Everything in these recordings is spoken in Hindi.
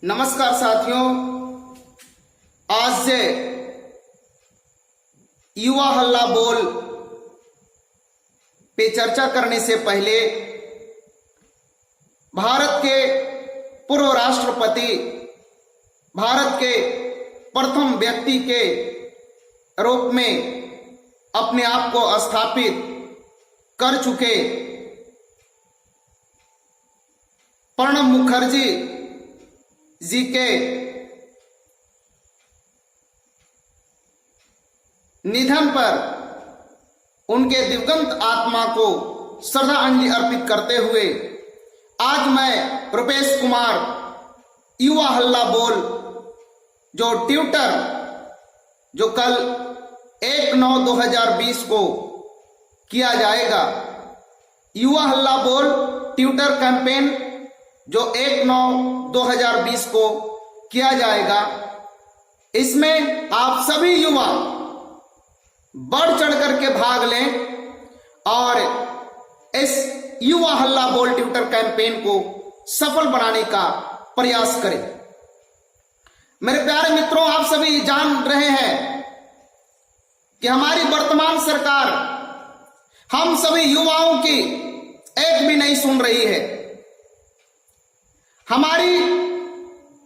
नमस्कार साथियों, आज से युवा हल्ला बोल पे चर्चा करने से पहले भारत के पूर्व राष्ट्रपति, भारत के प्रथम व्यक्ति के रूप में अपने आप को स्थापित कर चुके प्रणब मुखर्जी जी के निधन पर उनके दिवंगत आत्मा को श्रद्धांजलि अर्पित करते हुए आज मैं रुपेश कुमार युवा हल्ला बोल जो ट्विटर जो कल 1/9/2020 को किया जाएगा, युवा हल्ला बोल ट्विटर कैंपेन जो 1/9/2020 को किया जाएगा, इसमें आप सभी युवा बढ़ चढ़ करके भाग लें और इस युवा हल्ला बोल ट्विटर कैंपेन को सफल बनाने का प्रयास करें। मेरे प्यारे मित्रों, आप सभी जान रहे हैं कि हमारी वर्तमान सरकार हम सभी युवाओं की एक भी नहीं सुन रही है। हमारी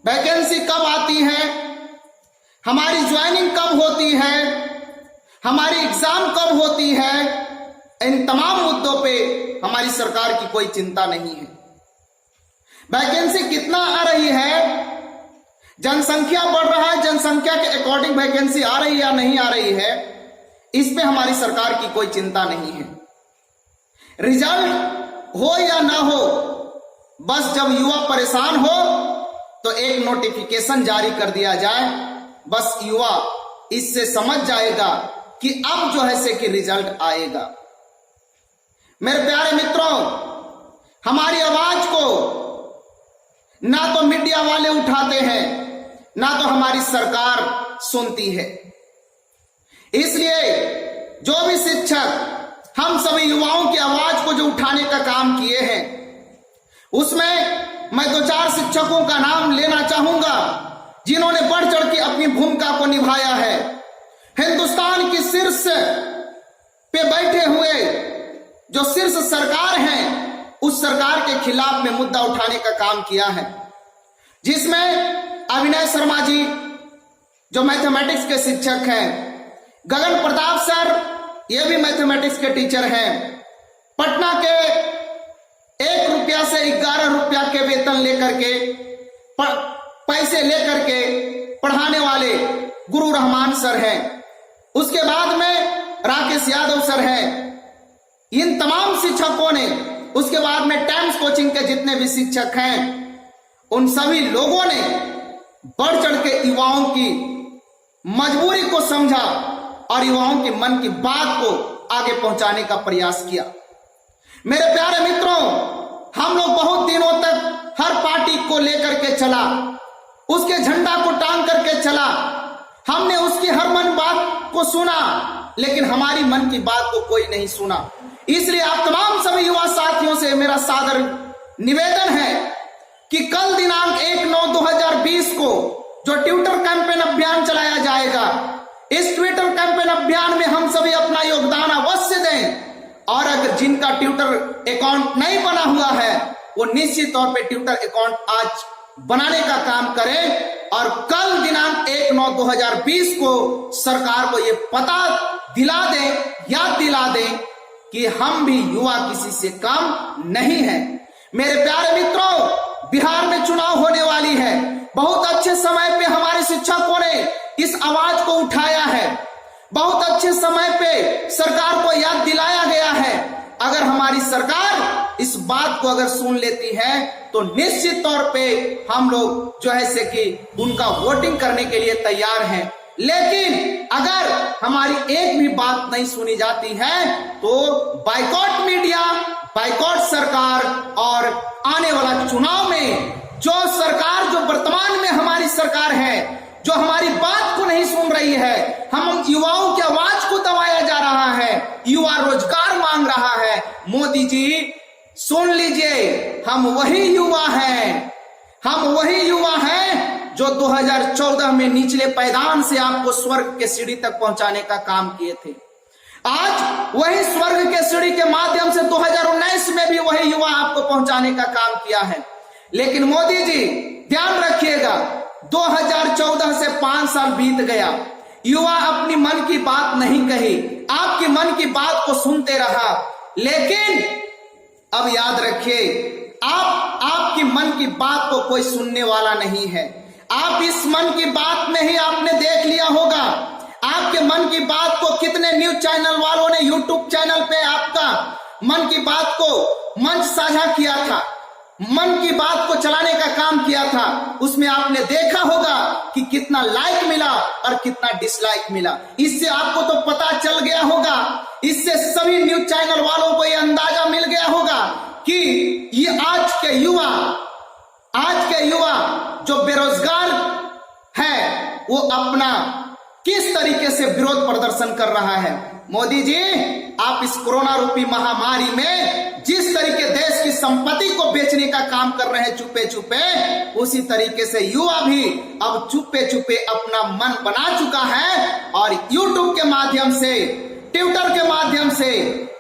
वैकेंसी कब आती है, हमारी ज्वाइनिंग कब होती है, हमारी एग्जाम कब होती है, इन तमाम मुद्दों पे हमारी सरकार की कोई चिंता नहीं है। वैकेंसी कितना आ रही है, जनसंख्या बढ़ रहा है, जनसंख्या के अकॉर्डिंग वैकेंसी आ रही है या नहीं आ रही है, इस पे हमारी सरकार की कोई चिंता नहीं है। रिजल्ट हो या ना हो, बस जब युवा परेशान हो तो एक नोटिफिकेशन जारी कर दिया जाए, बस युवा इससे समझ जाएगा कि अब जो है से कि रिजल्ट आएगा। मेरे प्यारे मित्रों, हमारी आवाज को ना तो मीडिया वाले उठाते हैं, ना तो हमारी सरकार सुनती है। इसलिए जो भी शिक्षक हम सभी युवाओं की आवाज को जो उठाने का काम किए हैं, उसमें मैं 2-4 शिक्षकों का नाम लेना चाहूंगा जिन्होंने बढ़ चढ़ के अपनी भूमिका को निभाया है। हिंदुस्तान की शीर्ष पे बैठे हुए जो शीर्ष सरकार है, उस सरकार के खिलाफ में मुद्दा उठाने का काम किया है, जिसमें अविनय शर्मा जी जो मैथमेटिक्स के शिक्षक हैं, गगन प्रताप सर ये भी मैथमेटिक्स के टीचर हैं, पटना के 1 रुपया से 11 रुपया के वेतन लेकर के पैसे लेकर के पढ़ाने वाले गुरु रहमान सर हैं, उसके बाद में राकेश यादव सर हैं। इन तमाम शिक्षकों ने, उसके बाद में टाइम्स कोचिंग के जितने भी शिक्षक हैं, उन सभी लोगों ने बढ़ चढ़ के युवाओं की मजबूरी को समझा और युवाओं के मन की बात को आगे पहुंचाने का प्रयास किया। मेरे प्यारे मित्रों, हम लोग बहुत दिनों तक हर पार्टी को लेकर के चला, उसके झंडा को टांग करके चला, हमने उसकी हर मन बात को सुना, लेकिन हमारी मन की बात को कोई नहीं सुना। इसलिए आप तमाम सभी युवा साथियों से मेरा सादर निवेदन है कि कल दिनांक 1/9/2020 को जो ट्विटर कैंपेन अभियान चलाया जाएगा, इस ट्विटर कैंपेन अभियान में हम सभी अपना योगदान अवश्य दें। और अगर जिनका ट्विटर अकाउंट नहीं बना हुआ है, वो निश्चित तौर पे ट्विटर अकाउंट आज बनाने का काम करें और कल दिनांक 1/9/2020 को सरकार को ये पता दिला दें, याद दिला दें कि हम भी युवा किसी से कम नहीं है। मेरे प्यारे मित्रों, बिहार में चुनाव होने वाली है, बहुत अच्छे समय पे हमारे शिक्षकों ने इस आवाज को उठाया है, बहुत अच्छे समय पे सरकार को याद दिलाया गया है। अगर हमारी सरकार इस बात को अगर सुन लेती है तो निश्चित तौर पे हम लोग जो है से कि उनका वोटिंग करने के लिए तैयार हैं। लेकिन अगर हमारी एक भी बात नहीं सुनी जाती है तो बाइकॉट मीडिया, बाइकॉट सरकार और आने वाला चुनाव में जो सरकार, जो वर्तमान में हमारी सरकार है, जो हमारी बात को नहीं सुन रही है, हम युवाओं की आवाज को दबाया जा रहा है, युवा रोजगार मांग रहा है, मोदी जी सुन लीजिए, हम वही युवा हैं, हम वही युवा हैं 2014 में निचले पैदान से आपको स्वर्ग के सीढ़ी तक पहुंचाने का काम किए थे। आज वही स्वर्ग के सीढ़ी के माध्यम से 2019 में भी वही युवा आपको पहुंचाने का काम किया है। लेकिन मोदी जी ध्यान रखिएगा, 2014 से 5 साल बीत गया, युवा अपनी मन की बात नहीं कही, आपकी मन की बात को सुनते रहा। लेकिन अब याद रखिए, आपकी मन की बात को कोई सुनने वाला नहीं है। आप इस मन की बात में ही आपने देख लिया होगा, आपके मन की बात को कितने न्यूज चैनल वालों ने यूट्यूब चैनल पे आपका मन की बात को मंच साझा किया था, मन की बात को चलाने का काम किया था। उसमें आपने देखा होगा कि कितना लाइक मिला और कितना डिसलाइक मिला। इससे आपको तो पता चल गया होगा, इससे सभी न्यूज चैनल वालों को यह अंदाजा मिल गया होगा कि ये आज के युवा जो बेरोजगार है वो अपना किस तरीके से विरोध प्रदर्शन कर रहा है। मोदी जी, आप इस कोरोना रूपी महामारी में जिस तरीके देश की संपत्ति को बेचने का काम कर रहे हैं चुपे चुपे, उसी तरीके से युवा भी अब चुपे चुपे अपना मन बना चुका है और यूट्यूब के माध्यम से, ट्विटर के माध्यम से,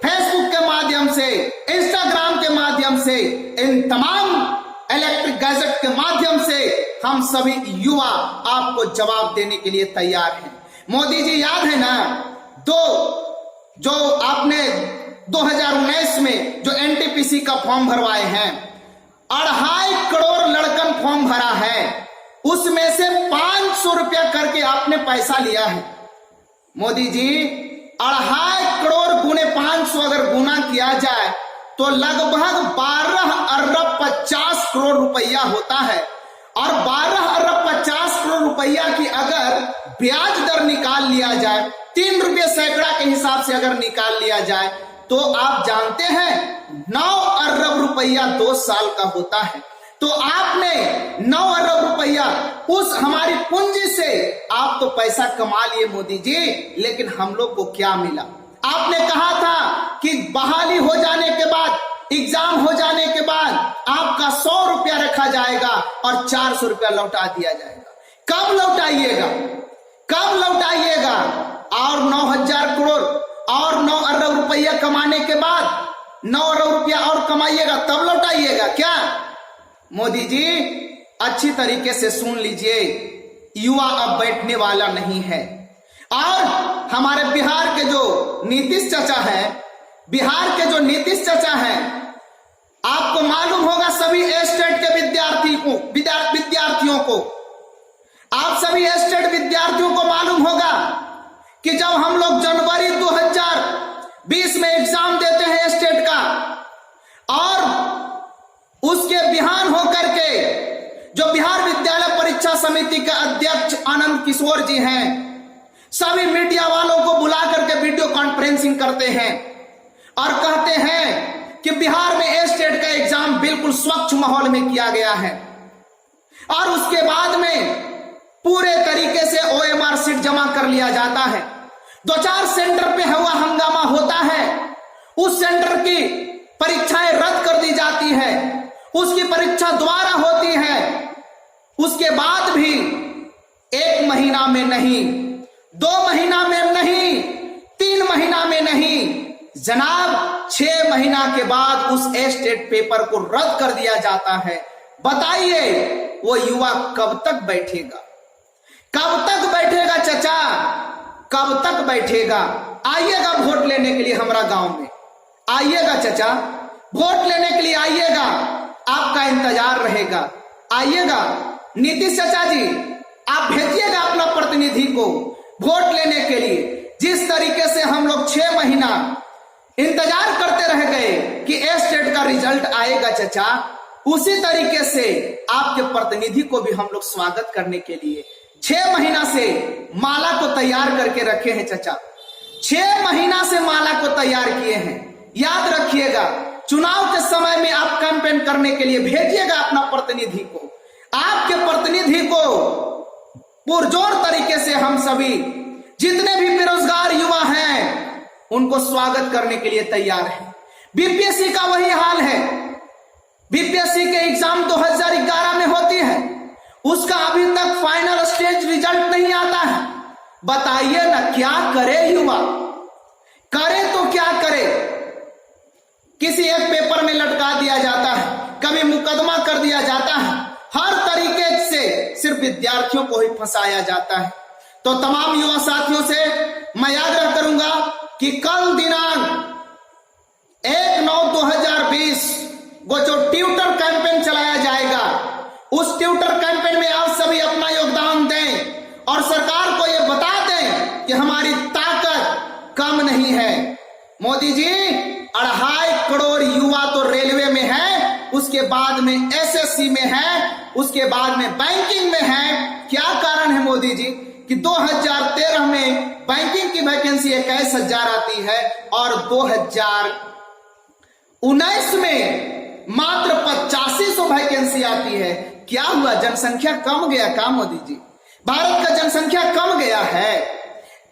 फेसबुक के माध्यम से, इंस्टाग्राम के माध्यम से, इन तमाम इलेक्ट्रिक गैजेट के माध्यम से हम सभी युवा आपको जवाब देने के लिए तैयार हैं। मोदी जी याद है ना, जो आपने 2019 में जो एनटीपीसी का फॉर्म भरवाए हैं, 2.5 करोड़ लड़कन फॉर्म भरा है, उसमें से 500 रुपया करके आपने पैसा लिया है। मोदी जी, 2.5 करोड़ गुने 500 अगर गुना किया जाए तो लगभग 12 अरब 50 करोड़ रुपया होता है। और 12 अरब 50 करोड़ रुपया की अगर ब्याज दर निकाल लिया जाए, 3 रुपये सैकड़ा के हिसाब से अगर निकाल लिया जाए, तो आप जानते हैं 9 अरब रुपया 2 साल का होता है। तो आपने 9 अरब रुपया उस हमारी पूंजी से आप तो पैसा कमा लिए मोदी जी, लेकिन हम लोग को क्या मिला? आपने कहा था कि बहाली हो जाने के बाद, एग्जाम हो जाने के बाद आपका 100 रुपया रखा जाएगा और 400 रुपया लौटा दिया जाएगा। कब लौटाइएगा? कब लौटाइएगा? और 9,000 करोड़ और 9 अरब रुपया कमाने के बाद 9 अरब रुपया और कमाइएगा, तब लौटाइएगा क्या? मोदी जी, अच्छी तरीके से सुन लीजिए, युवा अब बैठने वाला नहीं है। और हमारे बिहार के जो नीतीश चाचा हैं, आपको मालूम होगा, सभी स्टेट के विद्यार्थियों को, आप सभी स्टेट विद्यार्थियों को मालूम होगा कि जब हम लोग जनवरी 2020 में एग्जाम देते हैं स्टेट का, और उसके बिहान होकर के जो बिहार विद्यालय परीक्षा समिति के अध्यक्ष आनंद किशोर जी हैं, सभी मीडिया वालों को बुला करके वीडियो कॉन्फ्रेंसिंग करते हैं और कहते हैं कि बिहार में स्टेट का एग्जाम बिल्कुल स्वच्छ माहौल में किया गया है। और उसके बाद में पूरे तरीके से OMR सीट जमा कर लिया जाता है। 2-4 सेंटर पे हुआ हंगामा होता है, उस सेंटर की परीक्षाएं रद्द कर दी जाती है, उसकी परीक्षा दोबारा होती है। उसके बाद भी 1 महीना में नहीं, 2 महीना में नहीं, 3 महीना में नहीं जनाब, 6 महीना के बाद उस स्टेट पेपर को रद्द कर दिया जाता है। बताइए वो युवा कब तक बैठेगा? कब तक बैठेगा चचा? कब तक बैठेगा? आइएगा वोट लेने के लिए हमारा गांव में, आइएगा चचा, वोट लेने के लिए आइएगा, आपका इंतजार रहेगा। आइएगा नीतीश चाचा जी, आप भेजिएगा अपना प्रतिनिधि को वोट लेने के लिए। जिस तरीके से हम लोग 6 महीना इंतजार करते रह गए कि स्टेट का रिजल्ट आएगा चचा, उसी तरीके से आपके प्रतिनिधि को भी हम लोग स्वागत करने के लिए 6 महीना से माला को तैयार करके रखे हैं चचा। 6 महीना से माला को तैयार किए हैं। याद रखिएगा, चुनाव के समय में आप कैंपेन करने के लिए भेजिएगा अपना प्रतिनिधि को। आपके प्रतिनिधि को पुरजोर तरीके से हम सभी जितने भी बेरोजगार युवा हैं उनको स्वागत करने के लिए तैयार हैं। बीपीएससी का वही हाल है। बीपीएससी के एग्जाम 2011 में होती है, उसका अभी तक फाइनल स्टेज रिजल्ट नहीं आता है। बताइए ना क्या करे युवा, करे तो क्या करे। किसी एक पेपर में लटका दिया जाता है, कभी मुकदमा कर दिया जाता है, हर तरीके से सिर्फ विद्यार्थियों को ही फंसाया जाता है। तो तमाम युवा साथियों से मैं आग्रह करूंगा कि कल दिनांक 1/9/2020 को जो ट्यूटर कैंपेन चलाया जाएगा, उस ट्यूटर कैंपेन में आप सभी अपना योगदान दें और सरकार को यह बता दें कि हमारी ताकत कम नहीं है। मोदी जी, 2.5 करोड़ युवा तो रेलवे में है, उसके बाद में एसएससी में है, उसके बाद में बैंकिंग में है। क्या कारण है मोदी जी कि 2013 में बैंकिंग की वैकेंसी 21,000 आती है और 2019 में मात्र 8500 वैकेंसी आती है। क्या हुआ, जनसंख्या कम गया क्या मोदी जी? भारत का जनसंख्या कम गया है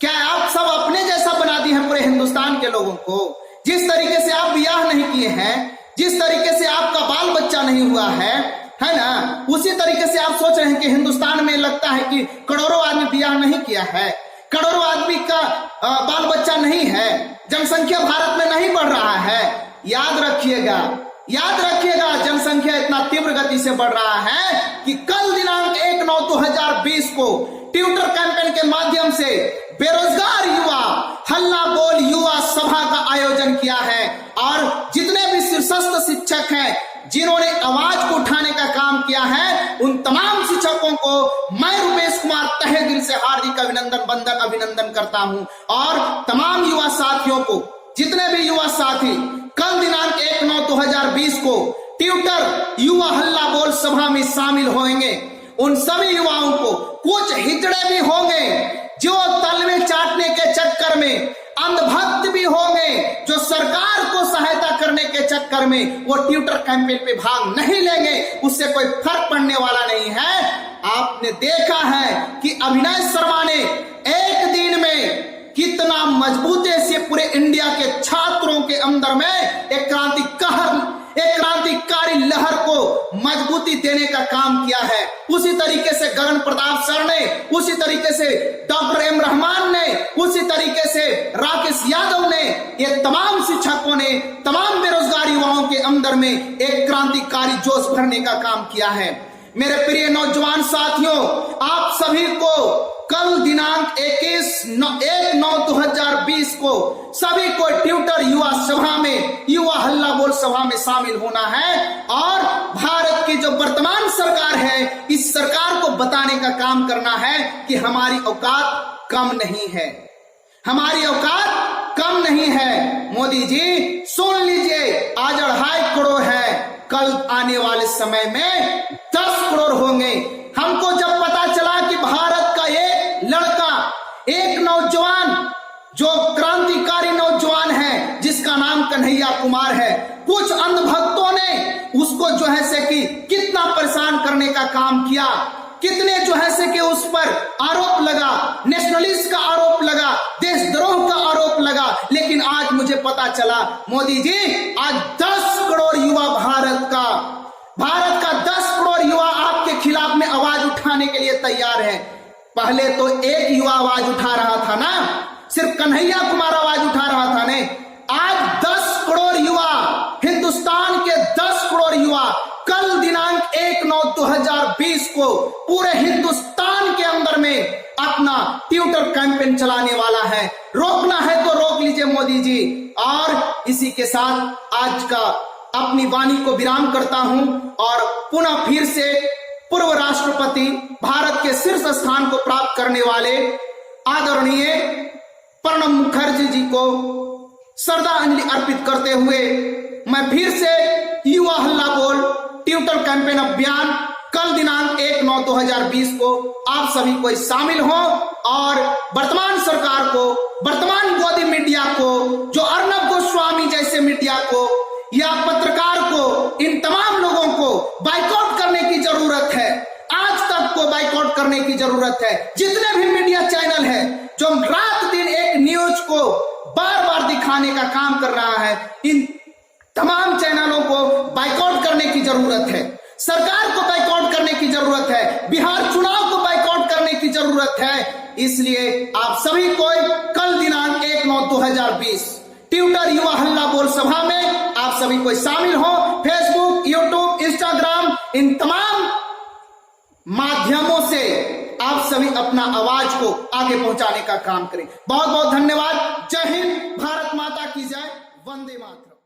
क्या? आप सब अपने जैसा बना दी है पूरे हिंदुस्तान के लोगों को। जिस तरीके से आप ब्याह नहीं किए हैं, जिस तरीके से आपका बाल बच्चा नहीं हुआ है ना, उसी तरीके से आप सोच रहे हैं कि हिंदुस्तान में लगता है कि करोड़ों आदमी ब्याह नहीं किया है, करोड़ों आदमी का बाल बच्चा नहीं है, जनसंख्या भारत में नहीं बढ़ रहा है। याद रखिएगा, याद रखिएगा, जनसंख्या इतना तीव्र गति से बढ़ रहा है कि कल दिनांक 1/9/2020 को ट्यूटर कैंपेन के माध्यम से बेरोजगार युवा हल्ला बोल युवा सभा का आयोजन किया है। और जितने भी शीर्षस्थ शिक्षक हैं जिन्होंने आवाज को उठाने का काम किया है, उन तमाम शिक्षकों को मैं रुपेश कुमार तहे दिल से हार्दिक अभिनंदन करता हूं। और तमाम युवा साथियों को, जितने भी युवा साथी कल दिनांक 1/9/2020 को ट्यूटर युवा हल्ला बोल सभा में शामिल होंगे, उन सभी युवाओं को कुछ हिजड़े भी होंगे जो तलवे चाटने के चक्कर में अंधभक्त भी होंगे, जो सरकार को सहायता करने के चक्कर में वो ट्यूटर कैंपेन पे भाग नहीं लेंगे, उससे कोई फर्क पड़ने वाला नहीं है। आपने देखा है कि अभिनय शर्मा ने एक दिन में कितना मजबूती से पूरे इंडिया के छात्रों के अंदर में एक क्रांतिकारी लहर को मजबूती देने का काम किया है। उसी तरीके से गगन प्रताप सर ने, उसी तरीके से डॉक्टर एम रहमान ने, उसी तरीके से राकेश यादव ने, ये तमाम शिक्षकों ने तमाम बेरोजगार युवाओं के अंदर में एक क्रांतिकारी जोश भरने का काम किया है। मेरे प्रिय नौजवान साथियों, आप सभी को कल दिनांक 1/9/2020 को सभी को ट्यूटर युवा सभा में, युवा हल्ला बोल सभा में शामिल होना है और भारत की जो वर्तमान सरकार है, इस सरकार को बताने का काम करना है कि हमारी औकात कम नहीं है, हमारी औकात कम नहीं है। मोदी जी सुन लीजिए, आज 2.5 करोड़ है, कल आने वाले समय में 10 करोड़ होंगे। हमको जब पता चला कि भारत का एक लड़का, एक नौजवान जो क्रांतिकारी नौजवान है जिसका नाम कन्हैया कुमार है, कुछ अंधभक्तों ने उसको जो है से कि कितना परेशान करने का काम किया, कितने जो है से कि उस पर आरोप लगा, नेशनलिस्ट का आरोप लगा, देशद्रोह का आरोप लगा। लेकिन आज मुझे पता चला मोदी जी, आज 10 करोड़ युवा भारत का 10 करोड़ युवा आपके खिलाफ में आवाज उठाने के लिए तैयार है। पहले तो एक युवा आवाज उठा रहा था ना, सिर्फ कन्हैया कुमार आवाज उठा रहा था ने, आज 10 करोड़ युवा, हिंदुस्तान के 10 करोड़ युवा कल दिनांक 1/9/2020 को पूरे हिंदुस्तान के अंदर में अपना ट्यूटर कैंपेन चलाने वाला है। रोकना है तो रोक लीजिए मोदी जी। और इसी के साथ आज का अपनी वाणी को विराम करता हूं और पुनः फिर से पूर्व राष्ट्रपति, भारत के शीर्ष स्थान को प्राप्त करने वाले आदरणीय प्रणब मुखर्जी जी को श्रद्धांजलि अर्पित करते हुए मैं फिर से युवा हल्ला बोल ट्यूटर कैंपेन अभियान कल दिनांक 1/9/2020 को आप सभी को शामिल हो और वर्तमान सरकार को, वर्तमान मोदी मीडिया को, जो अर्नब गोस्वामी जैसे मीडिया को या पत्रकार को, इन तमाम लोगों को बाइकआउट करने की जरूरत है। आज तक को बाइकआउट करने की जरूरत है। जितने भी मीडिया चैनल है जो रात दिन एक न्यूज को बार बार दिखाने का काम कर रहा है, इन तमाम चैनलों को बाइकआउट करने की जरूरत है। सरकार को बाइकआउट करने की जरूरत है, बिहार चुनाव को बाइकआउट करने की जरूरत है। इसलिए आप सभी को कल दिनांक 1/9/2020 ट्विटर युवा हल्ला बोल सभा में आप सभी को शामिल हो। फेसबुक, यूट्यूब, इंस्टाग्राम, इन तमाम माध्यमों से आप सभी अपना आवाज को आगे पहुंचाने का काम करें। बहुत बहुत धन्यवाद। जय हिंद, भारत माता की जय, वंदे मातरम।